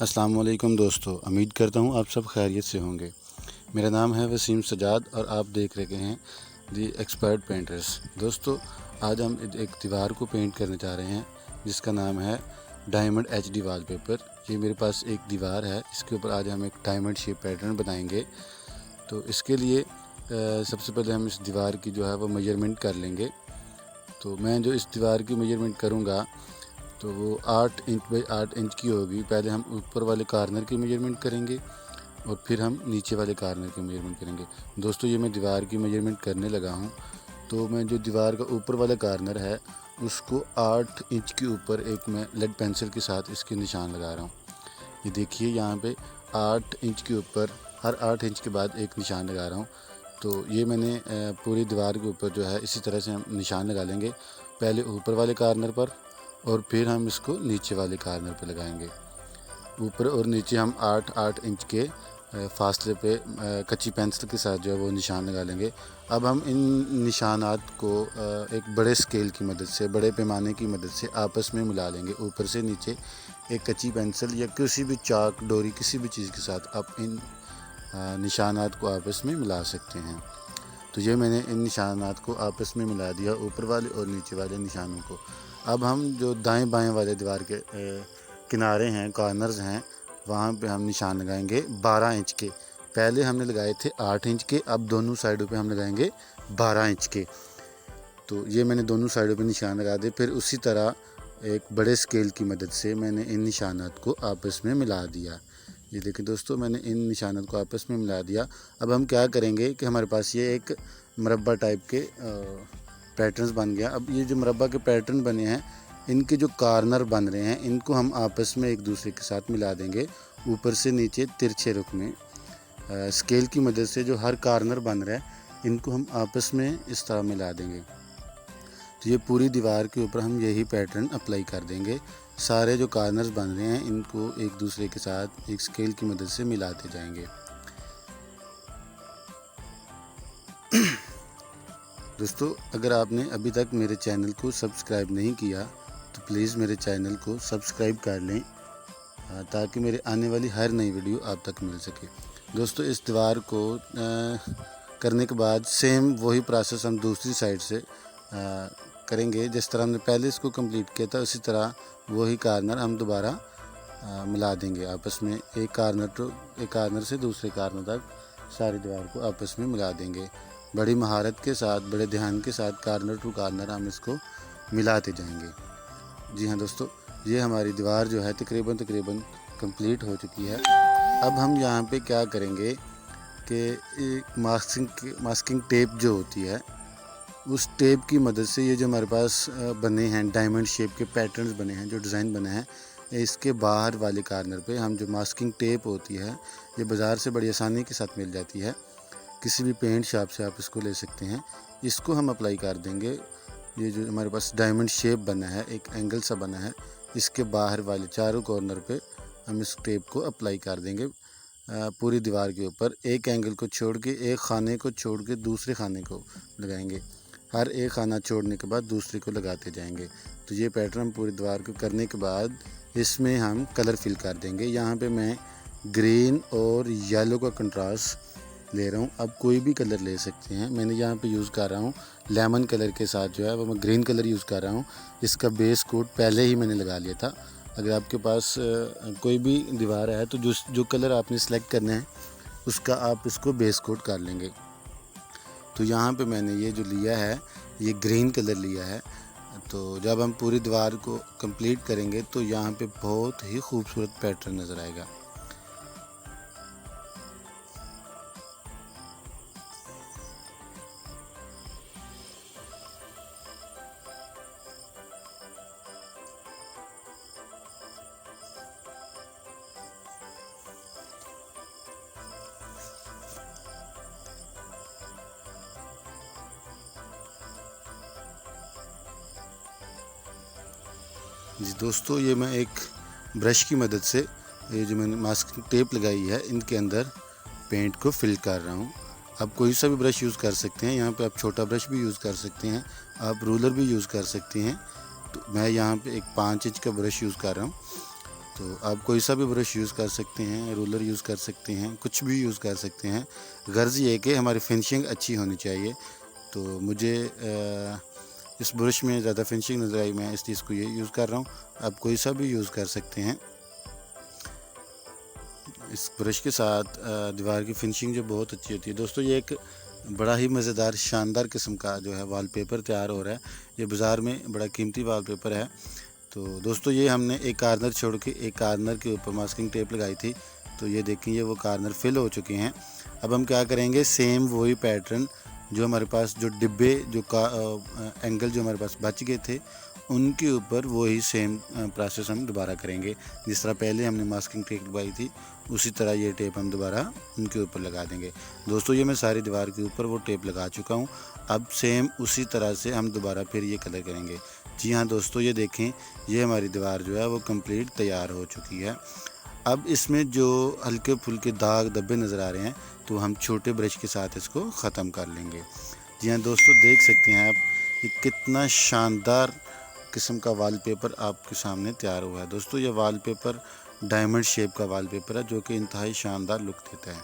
अस्सलाम वालेकुम दोस्तों, उम्मीद करता हूँ आप सब खैरियत से होंगे। मेरा नाम है वसीम सजाद और आप देख रहे हैं दी एक्सपर्ट पेंटर्स। दोस्तों, आज हम एक दीवार को पेंट करने जा रहे हैं जिसका नाम है डायमंड एचडी वॉलपेपर। ये मेरे पास एक दीवार है, इसके ऊपर आज हम एक डायमंड शेप पैटर्न बनाएंगे। तो इसके लिए सबसे पहले हम इस दीवार की जो है वो मेजरमेंट कर लेंगे। तो मैं जो इस दीवार की मेजरमेंट करूँगा तो वो 8 इंच बाई 8 इंच की होगी। पहले हम ऊपर वाले कॉर्नर की मेजरमेंट करेंगे और फिर हम नीचे वाले कॉर्नर की मेजरमेंट करेंगे। दोस्तों, ये मैं दीवार की मेजरमेंट करने लगा हूँ। तो मैं जो दीवार का ऊपर वाला कॉर्नर है उसको 8 इंच के ऊपर एक मैं लेड पेंसिल के साथ इसके निशान लगा रहा हूँ। ये देखिए, यहाँ पे 8 इंच के ऊपर हर 8 इंच के बाद एक निशान लगा रहा हूँ। तो ये मैंने पूरी दीवार के ऊपर जो है इसी तरह से हम निशान लगा लेंगे, पहले ऊपर वाले कॉर्नर पर और फिर हम इसको नीचे वाले कॉर्नर पे लगाएंगे। ऊपर और नीचे हम 8-8 इंच के फासले पे कच्ची पेंसिल के साथ जो है वो निशान लगा लेंगे। अब हम इन निशानात को एक बड़े स्केल की मदद से, बड़े पैमाने की मदद से आपस में मिला लेंगे। ऊपर से नीचे एक कच्ची पेंसिल या किसी भी चाक, डोरी, किसी भी चीज़ के साथ आप इन निशानात को आपस में मिला सकते हैं। तो ये मैंने इन निशानात को आपस में मिला दिया, ऊपर वाले और नीचे वाले निशानों को। अब हम जो दाएं बाएं वाले दीवार के किनारे हैं, कॉर्नर्स हैं, वहाँ पे हम निशान लगाएंगे 12 इंच के। पहले हमने लगाए थे 8 इंच के, अब दोनों साइडों पे हम लगाएंगे 12 इंच के। तो ये मैंने दोनों साइडों पे निशान लगा दिए। फिर उसी तरह एक बड़े स्केल की मदद से मैंने इन निशानात को आपस में मिला दिया। ये देखिए दोस्तों, मैंने इन निशानात को आपस में मिला दिया। अब हम क्या करेंगे कि हमारे पास ये एक मुरब्बा टाइप के पैटर्न्स बन गया। अब ये जो मुरब्बा के पैटर्न बने हैं, इनके जो कॉर्नर बन रहे हैं, इनको हम आपस में एक दूसरे के साथ मिला देंगे ऊपर से नीचे तिरछे रुख में। स्केल की मदद से जो हर कॉर्नर बन रहा है, इनको हम आपस में इस तरह मिला देंगे। तो ये पूरी दीवार के ऊपर हम यही पैटर्न अप्लाई कर देंगे। सारे जो कॉर्नर्स बन रहे हैं, इनको एक दूसरे के साथ एक स्केल की मदद से मिलाते जाएंगे। दोस्तों, अगर आपने अभी तक मेरे चैनल को सब्सक्राइब नहीं किया तो प्लीज़ मेरे चैनल को सब्सक्राइब कर लें ताकि मेरे आने वाली हर नई वीडियो आप तक मिल सके। दोस्तों, इस दीवार को करने के बाद सेम वही प्रोसेस हम दूसरी साइड से करेंगे। जिस तरह हमने पहले इसको कंप्लीट किया था, उसी तरह वही कॉर्नर हम दोबारा मिला देंगे आपस में। एक कॉर्नर से दूसरे कॉर्नर तक सारी दीवार को आपस में मिला देंगे। बड़ी महारत के साथ, बड़े ध्यान के साथ कॉर्नर टू कॉर्नर हम इसको मिलाते जाएंगे। जी हाँ दोस्तों, ये हमारी दीवार जो है तकरीबन कंप्लीट हो चुकी है। अब हम यहाँ पे क्या करेंगे कि एक मास्किंग टेप जो होती है, उस टेप की मदद से ये जो हमारे पास बने हैं डायमंड शेप के पैटर्न्स बने हैं, जो डिज़ाइन बने हैं, इसके बाहर वाले कॉर्नर पे हम जो मास्किंग टेप होती है, ये बाज़ार से बड़ी आसानी के साथ मिल जाती है। किसी भी पेंट शॉप से आप इसको ले सकते हैं। इसको हम अप्लाई कर देंगे। ये जो हमारे पास डायमंड शेप बना है, एक एंगल सा बना है, इसके बाहर वाले चारों कॉर्नर पे हम इस टेप को अप्लाई कर देंगे पूरी दीवार के ऊपर। एक एंगल को छोड़ के, एक खाने को छोड़ के दूसरे खाने को लगाएंगे। हर एक खाना छोड़ने के बाद दूसरे को लगाते जाएंगे। तो ये पैटर्न हम पूरी दीवार को करने के बाद इसमें हम कलर फिल कर देंगे। यहाँ पे मैं ग्रीन और येलो का कंट्रास्ट ले रहा हूँ। अब कोई भी कलर ले सकते हैं। मैंने यहाँ पे यूज़ कर रहा हूँ लेमन कलर के साथ जो है वो मैं ग्रीन कलर यूज़ कर रहा हूँ। इसका बेस कोट पहले ही मैंने लगा लिया था। अगर आपके पास कोई भी दीवार है तो जो कलर आपने सेलेक्ट करना है उसका आप इसको बेस कोट कर लेंगे। तो यहाँ पे मैंने ये जो लिया है, ये ग्रीन कलर लिया है। तो जब हम पूरी दीवार को कंप्लीट करेंगे तो यहाँ पे बहुत ही खूबसूरत पैटर्न नज़र आएगा। जी दोस्तों, ये मैं एक ब्रश की मदद से, ये जो मैंने मास्किंग टेप लगाई है, इनके अंदर पेंट को फिल कर रहा हूँ। आप कोई सा भी ब्रश यूज़ कर सकते हैं। यहाँ पे आप छोटा ब्रश भी यूज़ कर सकते हैं, आप रूलर भी यूज़ कर सकते हैं। तो मैं यहाँ पे एक 5 इंच का ब्रश यूज़ कर रहा हूँ। तो आप कोई सा भी ब्रश यूज़ कर सकते हैं, रूलर यूज़ कर सकते हैं, कुछ भी यूज़ कर सकते हैं। गर्ज़ ये है कि हमारी फिनिशिंग अच्छी होनी चाहिए। तो मुझे इस ब्रश में ज़्यादा फिनिशिंग नज़र आई, मैं इसलिए इसको ये यूज़ कर रहा हूँ। आप कोई सा भी यूज़ कर सकते हैं। इस ब्रश के साथ दीवार की फिनिशिंग जो बहुत अच्छी होती है। दोस्तों ये एक बड़ा ही मज़ेदार शानदार किस्म का जो है वॉलपेपर तैयार हो रहा है। ये बाज़ार में बड़ा कीमती वॉलपेपर है। तो दोस्तों ये हमने एक कार्नर छोड़ के एक कार्नर के ऊपर मास्किंग टेप लगाई थी। तो ये देखें, ये वो कार्नर फिल हो चुके हैं। अब हम क्या करेंगे, सेम वही पैटर्न जो हमारे पास जो डिब्बे जो एंगल जो हमारे पास बच गए थे उनके ऊपर वही सेम प्रोसेस हम दोबारा करेंगे। जिस तरह पहले हमने मास्किंग टेप लगाई थी उसी तरह ये टेप हम दोबारा उनके ऊपर लगा देंगे। दोस्तों ये मैं सारी दीवार के ऊपर वो टेप लगा चुका हूँ। अब सेम उसी तरह से हम दोबारा फिर ये कलर करेंगे। जी हाँ दोस्तों, ये देखें, ये हमारी दीवार जो है वो कंप्लीट तैयार हो चुकी है। अब इसमें जो हल्के फुल्के दाग धब्बे नज़र आ रहे हैं तो हम छोटे ब्रश के साथ इसको ख़त्म कर लेंगे। जी हाँ दोस्तों, देख सकते हैं आप ये कितना शानदार किस्म का वॉलपेपर आपके सामने तैयार हुआ है। दोस्तों ये वॉलपेपर डायमंड शेप का वॉलपेपर है जो कि इंतहाई शानदार लुक देता है।